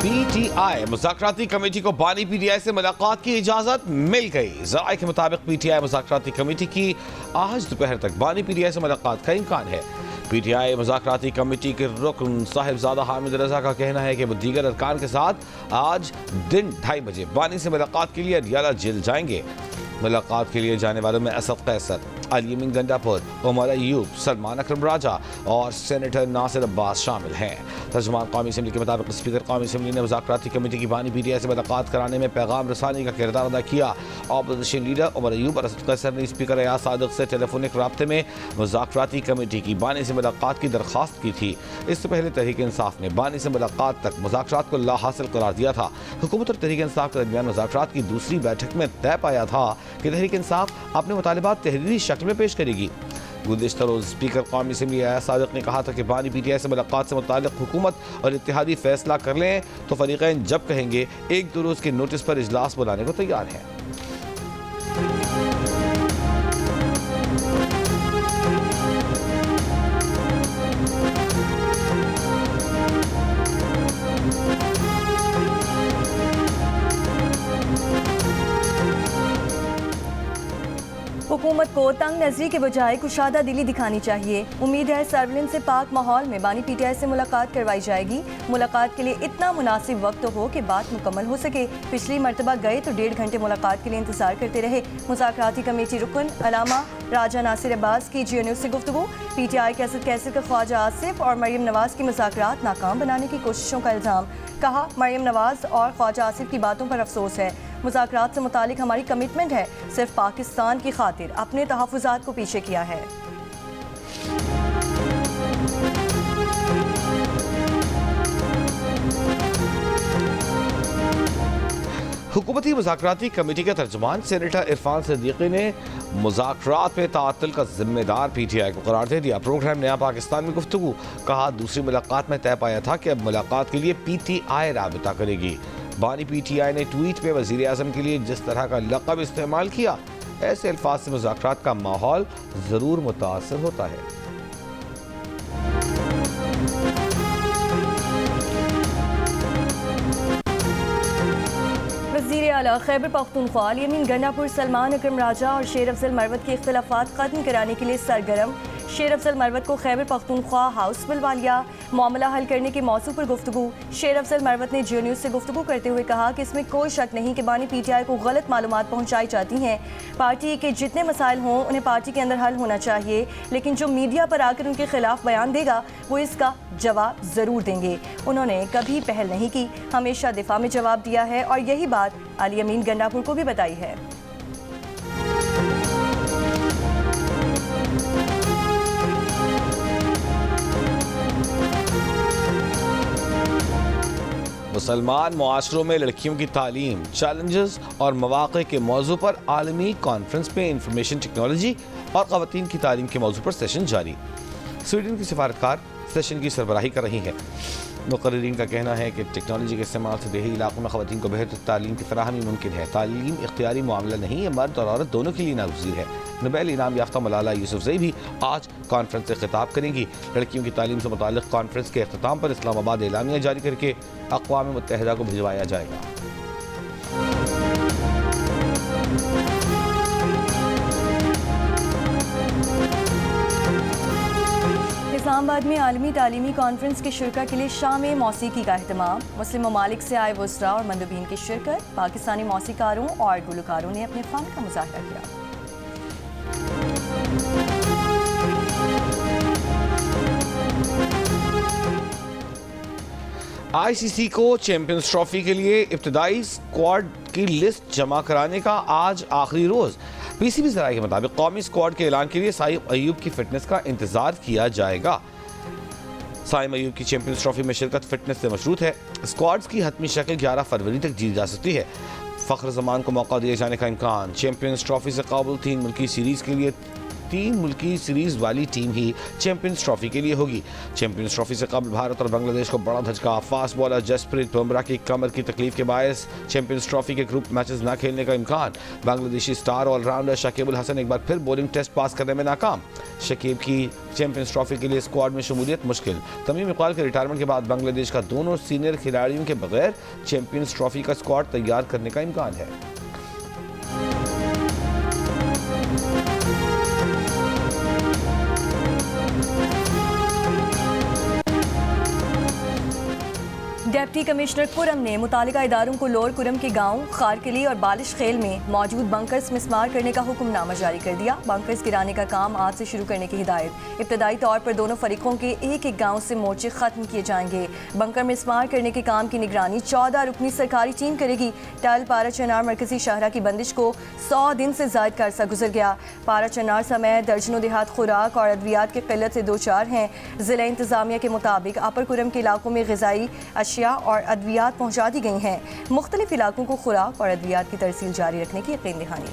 PTI मुज़ाकराती committee को बानी PTI से मुलाकात की इजाज़त मिल गई। ज़राए के मुताबिक PTI मुज़ाकराती कमेटी की आज दोपहर तक बानी PTI से मुलाकात का इम्कान है। PTI मुज़ाकराती कमेटी के रुकन साहिबजादा हामिद रजा का कहना है कि वो दीगर अरकान के साथ आज दिन 2:30 बजे बानी से मुलाकात के लिए अडियाला जेल जाएंगे। मुलाकात के लिए जाने वालों में असद कैसर, अली अमीन गंडापुर, उमर अयूब, सलमान अकरम राजा और सेनेटर नासिर अब्बास शामिल हैं। तर्जुमान कौमी असम्बली के मुताबिक स्पीकर कौमी असम्बली ने मुज़ाकराती कमेटी की बानी PTI से मुलाकात कराने में पैगाम रसानी का किरदार अदा किया। अपोजिशन लीडर उमर अयूब और असद कैसर ने स्पीकर एयाज सादिक से टेलीफोनिक राब्ते में मुज़ाकराती कमेटी की बानी से मुलाकात की दरख्वास्त की थी। इससे पहले तहरीक इंसाफ ने बानी से मुलाकात तक मुज़ाकरात को लाहासिल करार दिया था। हुकूमत और तहरीक इंसाफ के दरमियान मुज़ाकरात की दूसरी बैठक में तय पाया था कि तहरीक इंसाफ अपने मुतालिबात तहरीरी शक्ल में पेश करेगी। गुज़िश्ता रोज़ स्पीकर कौमी असम्बली एयाज सादिक ने कहा था कि बानी PTI से मुलाकात से मुताल्लिक़ हुकूमत और इत्तेहादी फैसला कर लें तो फरीक़ैन जब कहेंगे 1-2 रोज़ के नोटिस पर इजलास बुलाने को तैयार हैं। हुकूमत को तंग नजरी के बजाय कुशादा दिली दिखानी चाहिए। उम्मीद है सर्विलेंस से पाक माहौल में बानी PTI से मुलाकात करवाई जाएगी। मुलाकात के लिए इतना मुनासिब वक्त हो कि बात मुकम्मल हो सके। पिछली मरतबा गए तो 1.5 घंटे मुलाकात के लिए इंतजार करते रहे। मुज़ाकराती कमेटी रुकन अलामा राजा नासिर अब्बास की GNU से गुफ्तगू। PTI के असद कैसर का ख्वाजा आसिफ और मरियम नवाज की मुज़ाकरात नाकाम बनाने की कोशिशों का इल्ज़ाम। कहा, मरियम नवाज और ख्वाजा आसिफ की बातों पर अफसोस है। मुज़ाकरात से मुतालिक हमारी कमिटमेंट है, सिर्फ पाकिस्तान की खातिर अपने तहफ़्फ़ुज़ात को पीछे किया है। हुकूमती मुज़ाकराती कमेटी के तर्जुमान सेनेटर इरफान सिद्दीकी ने मुज़ाकरात में ताअत्तुल का जिम्मेदार PTI को करार दे दिया। प्रोग्राम नया पाकिस्तान में गुफ्तगू। कहा, दूसरी मुलाकात में तय पाया था कि अब मुलाकात के लिए PTI राबिता करेगी। बानी PTI ने ट्वीट में वज़ीर आज़म के लिए जिस तरह का लक़ब इस्तेमाल किया, ऐसे अल्फाज से मुज़ाकरात का माहौल ज़रूर मुतासर होता है। वज़ीर आला खैबर पख्तूनख्वा अली अमीन गंडापुर, सलमान अकरम राजा और शेर अफजल मरवत के इख्तिलाफ़ात ख़त्म कराने के लिए सरगर्म। शेर अफजल मरवत को खैबर पख्तूनख्वा हाउस बुलवा लिया। मामला हल करने के मौजू पर गुफ्तगू। शेर अफजल मरवत ने GNU से गुफ्तगू करते हुए कहा कि इसमें कोई शक नहीं कि बानी PTI को गलत मालूमात पहुँचाई जाती हैं। पार्टी के जितने मसाइल हों उन्हें पार्टी के अंदर हल होना चाहिए, लेकिन जो मीडिया पर आकर उनके खिलाफ बयान देगा वो इसका जवाब ज़रूर देंगे। उन्होंने कभी पहल नहीं की, हमेशा दिफा में जवाब दिया है और यही बात अली अमीन गंडापुर को भी बताई है। मुसलमान मुआशरों में लड़कियों की तालीम, चैलेंजेस और मौक़े के मौजू पर आलमी कॉन्फ्रेंस में इंफॉर्मेशन टेक्नोलॉजी और ख़वातीन की तालीम के मौजू पर सेशन जारी। स्वीडन की सिफारतकार सेशन की सरबराही कर रही हैं। मुक़र्रिरीन का कहना है कि टेक्नोलॉजी के इस्तेमाल से देही इलाकों में ख़वातीन को बेहतर तालीम की फराहमी मुमकिन है। तालीम इख्तियारी मामला नहीं है, मर्द और औरत दोनों के लिए नागज़ीर है। नोबेल इनाम याफ्ता मलाला यूसुफ़ज़ई भी आज कॉन्फ्रेंस से खिताब करेंगी। लड़कियों की तालीम से मुताल्लिक़ कॉन्फ्रेंस के अख्ताम पर इस्लामाबाद एलामिया जारी करके अक़वाम मुत्तहिदा को भिजवाया जाएगा। इस्लामाबाद में आलमी तालीमी कॉन्फ्रेंस के शुरका के लिए शाम मौसीकी का अहतमाम। मुस्लिम ममालिक से आए वज़रा और मंदूबीन की शिरकत। पाकिस्तानी मौसीकारों और गुलकारों ने अपने फ़न का मुज़ाहरा किया। ICC को चैंपियंस ट्रॉफी के लिए इब्तदाई स्क्वाड की लिस्ट जमा कराने का आज आखिरी रोज़। PCB ज़राए के मुताबिक कौमी स्क्वाड के ऐलान के लिए साइम अयूब की फिटनेस का इंतजार किया जाएगा। साइम अयूब की चैंपियंस ट्रॉफी में शिरकत फिटनेस से मशरूत है। स्क्वाड्स की हतमी शक्ल 11 फरवरी तक जी जा सकती है। फ़ख्र ज़मान को मौका दिए जाने का इम्कान। चैंपियंस ट्रॉफी से काबिल 3 मुल्की सीरीज़ के लिए 3 मुल्की सीरीज वाली टीम ही चैंपियंस ट्रॉफी के लिए होगी। चैंपियंस ट्रॉफी से कबल भारत और बांग्लादेश को बड़ा झटका। फास्ट बॉलर जसप्रीत बुमराह की कमर की तकलीफ के बायस चैंपियंस ट्रॉफी के ग्रुप मैचेस न खेलने का इम्कान। बांग्लादेशी स्टार ऑलराउंडर शकीब अल हसन एक बार फिर बॉलिंग टेस्ट पास करने में नाकाम। शकीब की चैंपियंस ट्रॉफी के लिए स्क्वाड में शमूलियत मुश्किल। तमीम इकबाल के रिटायरमेंट के बाद बांग्लादेश का दोनों सीनियर खिलाड़ियों के बगैर चैंपियंस ट्रॉफी का स्क्वाड तैयार करने का इम्कान है। डिप्टी कमिश्नर कुरम ने मुतालिका इदारों को लोअर कुरम के गांव खारकिली और बालिश खेल में मौजूद बंकर्स मिसमार करने का हुक्मनामा जारी कर दिया। बंकर्स गिराने का काम आज से शुरू करने की हिदायत। इब्तदाई तौर पर दोनों फरीकों के एक एक गांव से मोर्चे खत्म किए जाएंगे। बंकर मिसमार करने के काम की निगरानी 14 रुकनी सरकारी टीम करेगी। टल पारा चनार मरकजी शाहरा की बंदिश को 100 दिन से जायद का अरसा गुजर गया। पारा चनार समेत दर्जनों देहात खुराक और अद्वियात की किल्लत से दो चार हैं। जिला इंतजामिया के मुताबिक अपर कुरम के इलाकों में ग़िज़ाई अशिया और अद्वियात पहुंचा दी गई हैं। मुख्तलिफ इलाकों को खुराक और अद्वियात की तरसील जारी रखने की यकीन दहानी।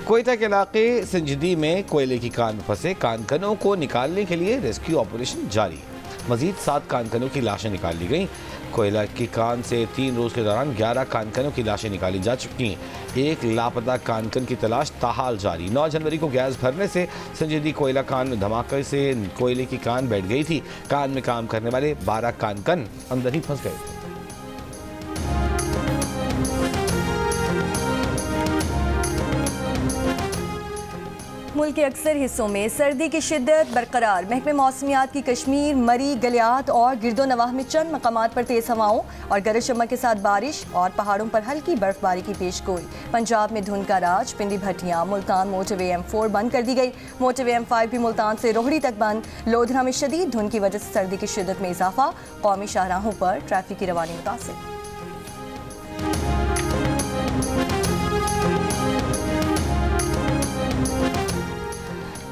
कोयटा के इलाके संजदी में कोयले की कान में फंसे कानकनों को निकालने के लिए रेस्क्यू ऑपरेशन जारी। मजीद 7 कानकनों की लाशें निकाल ली गईं। कोयला की कान से 3 रोज के दौरान 11 कानकनों की लाशें निकाली जा चुकी हैं। एक लापता कानकन की तलाश ताहाल जारी। 9 जनवरी को गैस भरने से संजीदी कोयला कान में धमाके से कोयले की कान बैठ गई थी। कान में काम करने वाले 12 कानकन अंदर ही फंस गए थे। मुल्क के अक्सर हिस्सों में सर्दी की शिद्दत बरकरार। महकमे मौसमियात की कश्मीर, मरी, गलियात और गिरदो नवाह में चंद मकामात पर तेज़ हवाओं और गरज चमक के साथ बारिश और पहाड़ों पर हल्की बर्फबारी की पेशगोई। पंजाब में धुंध का राज। पिंडी भटियां मुल्तान मोटरवे M4 बंद कर दी गई। मोटरवे M5 भी मुल्तान से रोहड़ी तक बंद। लोधरा में शदीद धुंध की वजह से सर्दी की शिद्दत में इजाफा। कौमी शाहराहों पर ट्रैफिक की रवानी मुतासिर।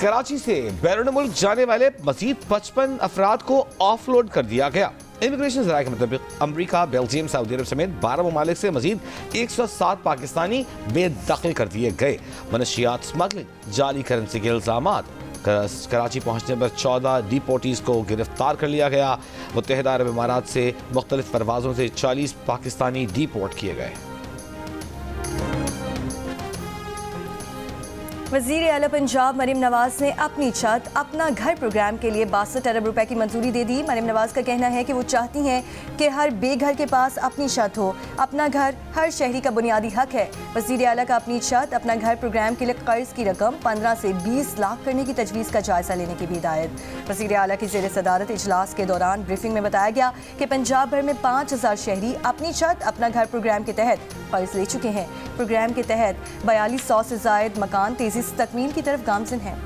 कराची से बैरून मुल्क जाने वाले मजीद 55 अफराद को ऑफलोड कर दिया गया। इमिग्रेशन ज़राए के मुताबिक अमरीका, बेल्जियम, सऊदी अरब समेत 12 ममालिक से मजीद 107 पाकिस्तानी बेदखल कर दिए गए। मनशियात स्मगलिंग, जाली करेंसी के इल्जामात। कराची पहुंचने पर 14 डिपोटीज को गिरफ्तार कर लिया गया। मुत्तहिदा अरब इमारात से मुख्तलिफ परवाज़ों से 40 पाकिस्तानी डिपोर्ट किए गए। वज़ीर आला पंजाब मरीम नवाज ने अपनी छत अपना घर प्रोग्राम के लिए 62 अरब रुपए की मंजूरी दे दी। मरीम नवाज का कहना है कि वो चाहती हैं कि हर बेघर के पास अपनी छत हो। अपना घर हर शहरी का बुनियादी हक है। वज़ीर आला का अपनी छत अपना घर प्रोग्राम के लिए कर्ज की रकम 15 से 20 लाख करने की तजवीज़ का जायजा लेने की भी हिदायत। वज़ीर आला की ज़ेर सदारत इजलास के दौरान ब्रीफिंग में बताया गया कि पंजाब भर में 5000 शहरी अपनी छत अपना घर प्रोग्राम के तहत कर्ज ले चुके हैं। प्रोग्राम के तहत 4200 से जायद मकान तेजी से तकमील की तरफ गामज़न हैं।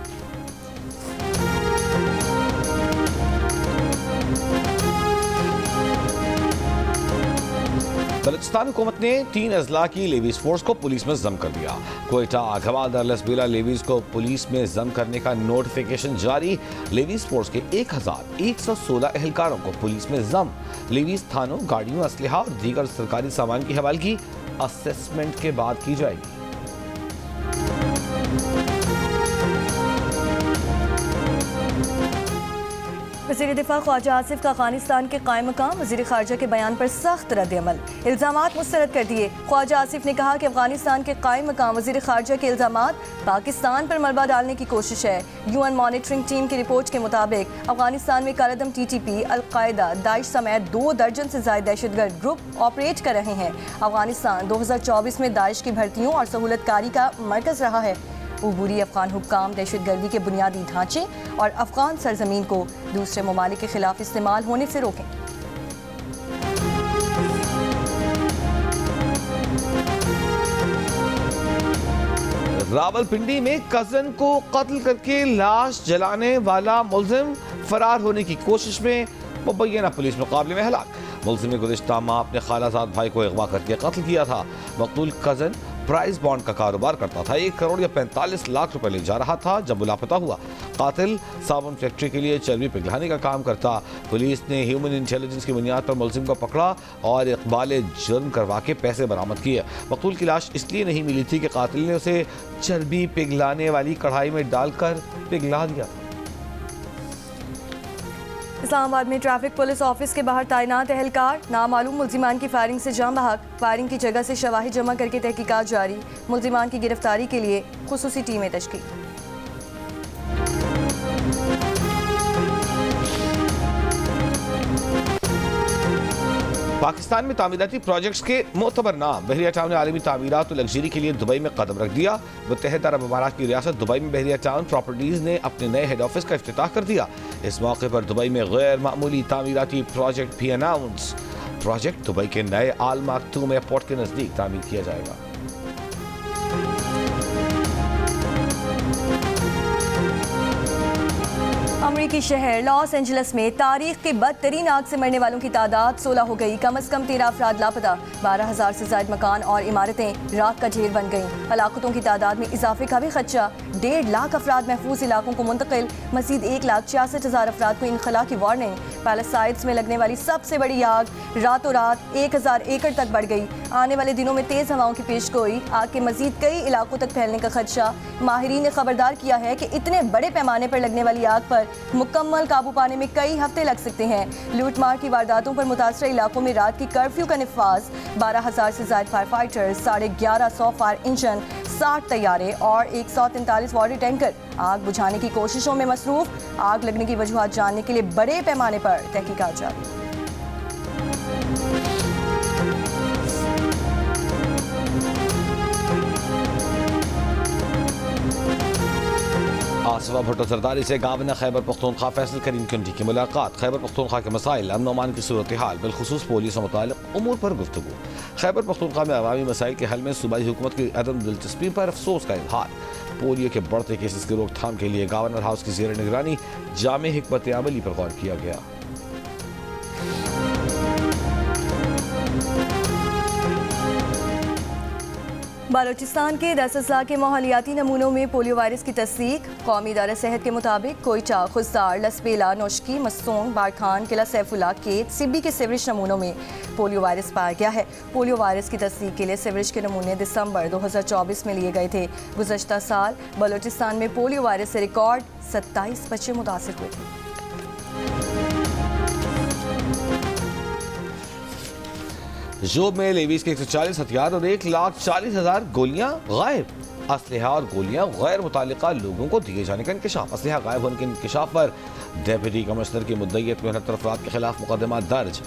बलूचिस्तान हुकूमत ने 3 अजला की लेवीज फोर्स को पुलिस में जम कर दिया। कोयटा, घवालदार, लसबेला लेवीज को पुलिस में जम करने का नोटिफिकेशन जारी। लेवीज फोर्स के 1116 एहलकारों को पुलिस में जम। लेवीज थानों, गाड़ियों, असलहा और दीगर सरकारी सामान की हवालगी असेसमेंट के बाद की जाएगी। वज़ीर दिफा ख्वाजा आसिफ का अफगानिस्तान के कायम मकाम वज़ीर खारजा के बयान पर सख्त रद्द-ए-अमल। इल्ज़ामात मुस्तरद कर दिए। ख्वाजा आसिफ ने कहा कि अफगानिस्तान के कायम मकाम वज़ीर खारजा के इल्ज़ामात पाकिस्तान पर मलबा डालने की कोशिश है। UN मॉनिटरिंग टीम की रिपोर्ट के मुताबिक अफगानिस्तान में कालदम TTP, अलकायदा, दाइश समेत 2 दर्जन से ज़ायद दहशतगर्द ग्रुप ऑपरेट कर रहे हैं। अफगानिस्तान 2024 में दाइश की भर्तियों और सहूलतकारी का मरकज़ रहा है। उबूरी अफगान हुक्काम दहशतगर्दी के बुनियादी ढांचे और अफगान सरजमीन को दूसरे ममालिक के खिलाफ इस्तेमाल होने से रोकें। रावलपिंडी में कजन को कत्ल करके लाश जलाने वाला मुलजिम फरार होने की कोशिश में मुबैना पुलिस मुकाबले में हलाक। मुलजिम ने गुज़िश्ता माह अपने खालाजाद भाई को अगवा करके कत्ल किया था। मकतूल कजन प्राइस बॉन्ड का कारोबार करता था। 1 करोड़ या 45 लाख रुपए ले जा रहा था जब वो लापता हुआ। कातिल साबुन फैक्ट्री के लिए चर्बी पिघलाने का काम करता। पुलिस ने ह्यूमन इंटेलिजेंस की बुनियाद पर मुलजिम को पकड़ा और इकबाल जुर्म करवा के पैसे बरामद किए। मकतूल की लाश इसलिए नहीं मिली थी कि कातिल ने उसे चर्बी पिघलाने वाली कढ़ाई में डालकर पिघला दिया था। इस्लामाबाद में ट्रैफिक पुलिस ऑफिस के बाहर तैनात एहलकार नामालूम मुल्जिमान की फायरिंग से जान बहक। फायरिंग की जगह से शवाहिद जमा करके तहकीकात जारी। मुल्जिमान की गिरफ्तारी के लिए खुसूसी टीमें तश्कील। पाकिस्तान में तामीराती प्रोजेक्ट्स के मोतबर नाम बहरिया टाउन ने आलमी तामीरात और लग्जरी के लिए दुबई में कदम रख दिया। मुत्तहिदा अरब अमारात की रियासत दुबई में बहरिया टाउन प्रॉपर्टीज ने अपने नए हेड ऑफिस का इफ्तिताह कर दिया। इस मौके पर दुबई में गैर मामूली तामीराती प्रोजेक्ट भी अनाउंस। प्रोजेक्ट दुबई के नए आल मखतूम एयरपोर्ट के नजदीक तामीर किया जाएगा। अमरीकी शहर लॉस एंजल्स में तारीख के बदतरीन आग से मरने वालों की तादाद 16 हो गई। कम से कम 13 अफराद लापता। 12,000 से ज्यादा मकान और इमारतें राख का ढेर बन गईं। हलाकतों की तादाद में इजाफे का भी खदशा। 1.5 लाख अफराद महफूज इलाकों को मुंतकिल। मजीद 1,66,000 अफराद को इनखला की वार्निंग। पैलेसाइड्स में लगने वाली सबसे बड़ी आग रातों रात 1,000 एकड़ तक बढ़ गई। आने वाले दिनों में तेज हवाओं की पेशगोई। आग के मजीद कई इलाकों तक फैलने का खदशा। माहिरीन ने खबरदार किया है कि इतने बड़े पैमाने पर लगने वाली आग पर मुकम्मल काबू पाने में कई हफ्ते लग सकते हैं। लूटमार की वारदातों पर मुतासर इलाकों में रात की कर्फ्यू का निफाज। 12,000 से ज्यादा फायर फाइटर्स, 1150 फायर इंजन, 60 तैयारे और 143 वाटर टैंकर आग बुझाने की कोशिशों में मसरूफ। आग लगने की वजूहात जानने के लिए बड़े पैमाने पर तहकीकात जारी। आसिफा भुट्टो जरदारी से गवर्नर खैबर पख्तूनख्वा फैसल करीम की की मुलाकात। खैबर पख्तूनख्वा के मसाइल, अमन अमान की सूरत हाल, बिलखुसूस पोलियो से मुताल्लिक़ उमूर पर गुफ्तगू। खैबर पख्तूनख्वा में अवामी मसाइल के हल में सूबाई हुकूमत की अदम दिलचस्पी पर अफसोस का इजहार। पोलियो के बढ़ते केसेस की रोकथाम के लिए गवर्नर हाउस की ज़ेर निगरानी जामे हिकमत अमली पर गौर किया गया। बालूचिस्तान के 10 अज़ला के माहौलियाती नमूनों में पोलियो वायरस की तस्दीक। कौमी इदारा सेहत के मुताबिक कोयटा, खुजदार, लसबेला, नौशकी, मस्तोंग, बारखान, किला सैफुल्ला, केत, सिब्बी के सीवरेज नमूनों में पोलियो वायरस पाया गया है। पोलियो वायरस की तस्दीक के लिए सीवरेज के नमूने दिसंबर 2024 में लिए गए थे। गुज़श्ता साल बालूचिस्तान में पोलियो वायरस से रिकॉर्ड 27 बच्चे मुतासिर हुए थे। जोब में लेवीज के 140 हथियार और 1,40,000 गोलियां गायब। असलहा और गोलियां गैर मुतालिका लोगों को दिए जाने का इंकशाफ। असलहा गायब होने के इंकशाफ पर डेप्यूटी कमिश्नर की मुद्दईयत में 69 अफराद के खिलाफ मुकदमा दर्ज।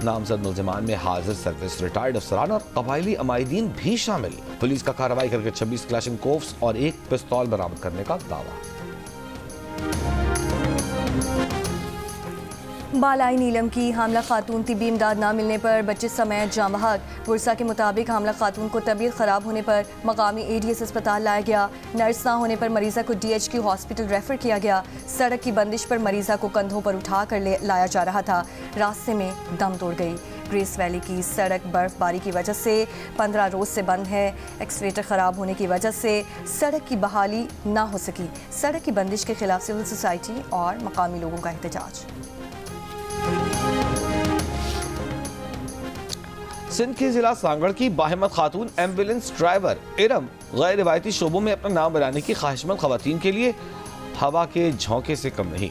नामजद मुल्जिमान में हाजिर सर्विस, रिटायर्ड अफसरान और कबायली अमायदीन भी शामिल। पुलिस का कार्रवाई करके 26 क्लैशिनकोव्स और 1 पिस्तौल बरामद करने का दावा। बालाई नीलम की हामला खातून तिब्बी इमदाद न मिलने पर बच्चे समेत जाँ बहक। पुरसा के मुताबिक हामला खातून को तबीयत ख़राब होने पर मकामी ADS अस्पताल लाया गया। नर्स ना होने पर मरीज़ा को DHQ हॉस्पिटल रेफर किया गया। सड़क की बंदिश पर मरीज़ा को कंधों पर उठा कर लाया जा रहा था। रास्ते में दम तोड़ गई। ग्रेस वैली की सड़क बर्फबारी की वजह से 15 रोज से बंद है। एक्सलेटर ख़राब होने की वजह से सड़क की बहाली ना हो सकी। सड़क की बंदिश के खिलाफ सिविल सोसाइटी और मकामी लोगों का एहतजाज। सिंध के जिला सांगड़ की बाहिम्मत खातून एम्बुलेंस ड्राइवर इरम गैर रिवायती शोबों में अपना नाम बनाने की ख्वाहिशमंद खवातीन के लिए हवा के झोंके से कम नहीं।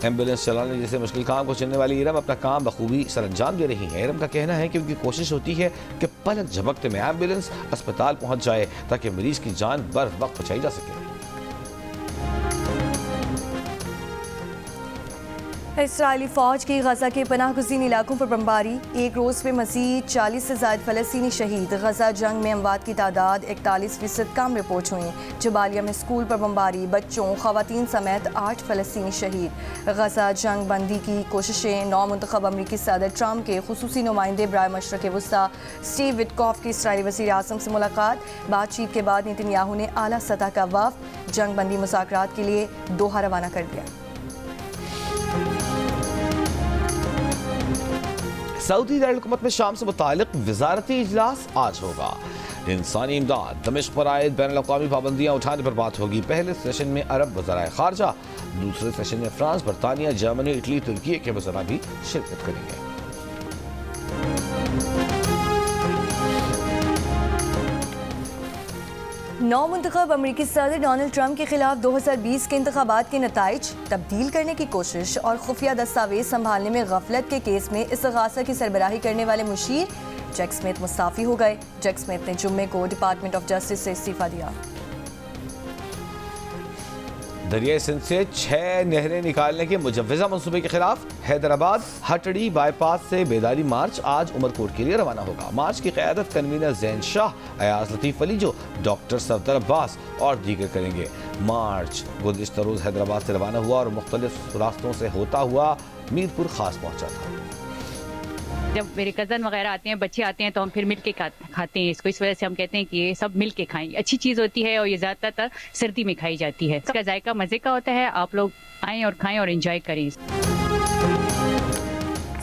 एम्बुलेंस चलाने जैसे मुश्किल काम को चलने वाली इरम अपना काम बखूबी सरअंजाम दे रही हैं। इरम का कहना है कि उनकी कोशिश होती है कि पलक झपकते में एम्बुलेंस अस्पताल पहुंच जाए ताकि मरीज की जान बर वक्त बचाई जा सके। इसराइली फ़ौज की गजा के पनाह गुज़ीन इलाकों पर बमबारी। एक रोज़ में मज़ीद 40 से ज़ायद फ़लस्तीनी शहीद। गजा जंग में अमवात की तादाद 41% कम रिपोर्ट हुई। जबालिया में स्कूल पर बमबारी, बच्चों ख़वातीन समेत 8 फ़लस्तीनी शहीद। गजा जंग बंदी की कोशिशें। नौ मुंतखब अमरीकी सदर ट्रंप के खुसूसी नुमाइंदे बराए मशरक़ वुस्ता स्टीव विटकॉफ की इसराइली वज़ीर आज़म से मुलाकात। बातचीत के बाद नेतन्याहू ने आला सतह का वफ़द जंग बंदी मुज़ाकरात के लिए दोहा रवाना कर दिया। सऊदी दारुल हुकूमत में शाम से मुतालिक वज़ारती इजलास आज होगा। इंसानी इमदाद, दमिश्क पर आयद बैन अवी पाबंदियाँ उठाने पर बात होगी। पहले सेशन में अरब वज़राए खारजा, दूसरे सेशन में फ्रांस, बरतानिया, जर्मनी, इटली, तुर्की के वज़रा भी शिरकत करेंगे। नौ मुंतखब अमरीकी सदर डोनाल्ड ट्रंप के खिलाफ 2020 के इंतखाबात के नताइज तब्दील करने की कोशिश और खुफिया दस्तावेज संभालने में गफलत के केस में इस्तगासा की सरबराही करने वाले मुशीर जैक स्मिथ मुस्ताफी हो गए। जैक स्मिथ ने जुम्मे को डिपार्टमेंट ऑफ जस्टिस से इस्तीफा दिया। दरियाई सिंध से 6 नहरें निकालने के मुजव्वज़ा मंसूबे के खिलाफ हैदराबाद हटड़ी बाईपास से बेदारी मार्च आज उमरकोट के लिए रवाना होगा। मार्च की क़यादत कन्वीनर ज़ैन शाह, अयाज लतीफ़ अली जो, डॉक्टर सफदर अब्बास और दीगर करेंगे। मार्च गुज़िश्ता रोज़ हैदराबाद से रवाना हुआ और मुख्तलिफ रास्तों से होता हुआ मीरपुर खास पहुंचा था। जब मेरे कज़न वगैरह आते हैं, बच्चे आते हैं, तो हम फिर मिल के खाते हैं इसको। इस वजह से हम कहते हैं कि ये सब मिल के खाएं, अच्छी चीज़ होती है और ये ज़्यादातर सर्दी में खाई जाती है। इसका जायका मज़े का होता है। आप लोग आएँ और खाएं और एंजॉय करें।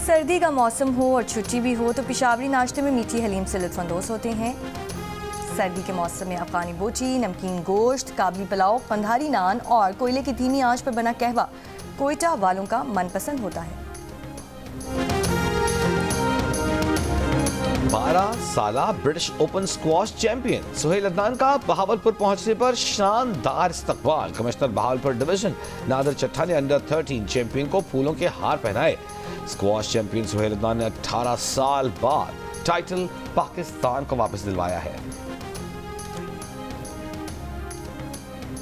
सर्दी का मौसम हो और छुट्टी भी हो तो पिशावरी नाश्ते में मीठी हलीम से लुत्फ़अंदोज़ होते हैं। सर्दी के मौसम में अफ़गानी बोटी, नमकीन गोश्त, काबली पुलाव, कंधारी नान और कोयले की धीमी आंच पर बना कहवा कोयटा वालों का मनपसंद होता है। 12 साला British open squash champion Suhail Adnan का बहावलपुर पहुंचने पर शानदार इस्तकबाल। कमिश्नर बहावलपुर डिवीजन नादिर चट्टा ने अंडर 13 चैंपियन को फूलों के हार पहनाए। स्क्वॉश चैंपियन सुहेल अदनान ने 18 साल बाद टाइटल पाकिस्तान को वापस दिलवाया है।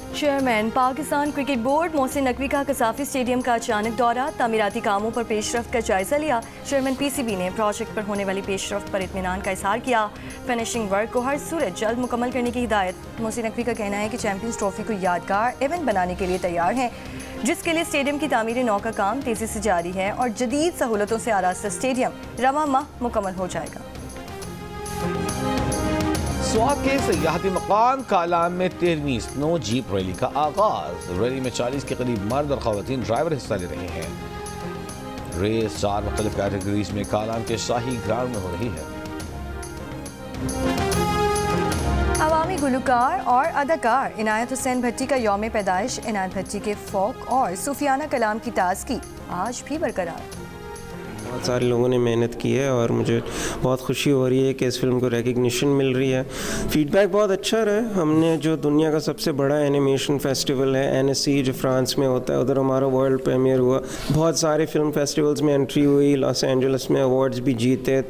Chairman Pakistan cricket board Mohsin Naqvi का कसाफी स्टेडियम का अचानक दौरा, तामीराती कामों पर पेशरफ्त का जायजा लिया। चेयरमैन पीसीबी ने प्रोजेक्ट पर होने वाली पेशरफ्त पर इत्मीनान का इजहार किया। फिनिशिंग वर्क को हर सूरत जल्द मुकम्मल करने की हिदायत। मोहसिन नकवी का कहना है कि चैंपियंस ट्रॉफी को यादगार इवेंट बनाने के लिए तैयार हैं, जिसके लिए स्टेडियम की तामीर नौ का काम तेजी से जारी है और जदीद सहूलतों से आरास्ता स्टेडियम रवा माह मुकम्मल हो जाएगा। स्वात के सयाहती मकाम कालाम में 13वीं स्नो जीप रैली का आगाज। रैली में 40 के करीब मर्द और खवातीन ड्राइवर हिस्सा ले रहे हैं। रेस 4 मुख्तलिफ कैटेगरीज में कालाम के शाही ग्राउंड में हो रही है। अवामी गुलकार और अदाकार इनायत हुसैन भट्टी का यौम पैदाइश। इनायत भट्टी के फोक और सूफियाना कलाम की ताज़गी आज भी बरकरार। बहुत सारे लोगों ने मेहनत की है और मुझे बहुत खुशी हो रही है कि इस फिल्म को रिकग्निशन मिल रही है। फीडबैक बहुत अच्छा रहा है। हमने जो दुनिया का सबसे बड़ा एनिमेशन फेस्टिवल है एनएससी जो फ्रांस में होता है, उधर हमारा वर्ल्ड प्रीमियर हुआ। बहुत सारे फिल्म फेस्टिवल्स में एंट्री हुई, लॉस एंजलिस में अवार्ड्स भी जीते।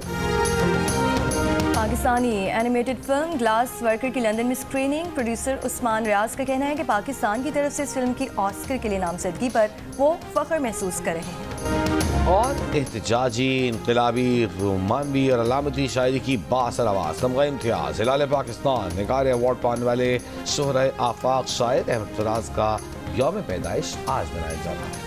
Pakistani animated film glass worker की लंदन में स्क्रीनिंग। प्रोड्यूसर उस्मान रियाज का कहना है कि पाकिस्तान की तरफ से इस फिल्म की ऑस्कर के लिए नामजदगी पर वो फख्र महसूस कर रहे हैं। और एहतजाजी, इनकलाबी, रोमानवी और अलामती शायरी की बासर आवाज़ तमगा इम्तियाज़ हिलाल पाकिस्तान निगार अवार्ड पाने वाले शोहरे आफाक शायर अहमद फराज का यौम पैदाइश आज मनाया जा रहा है।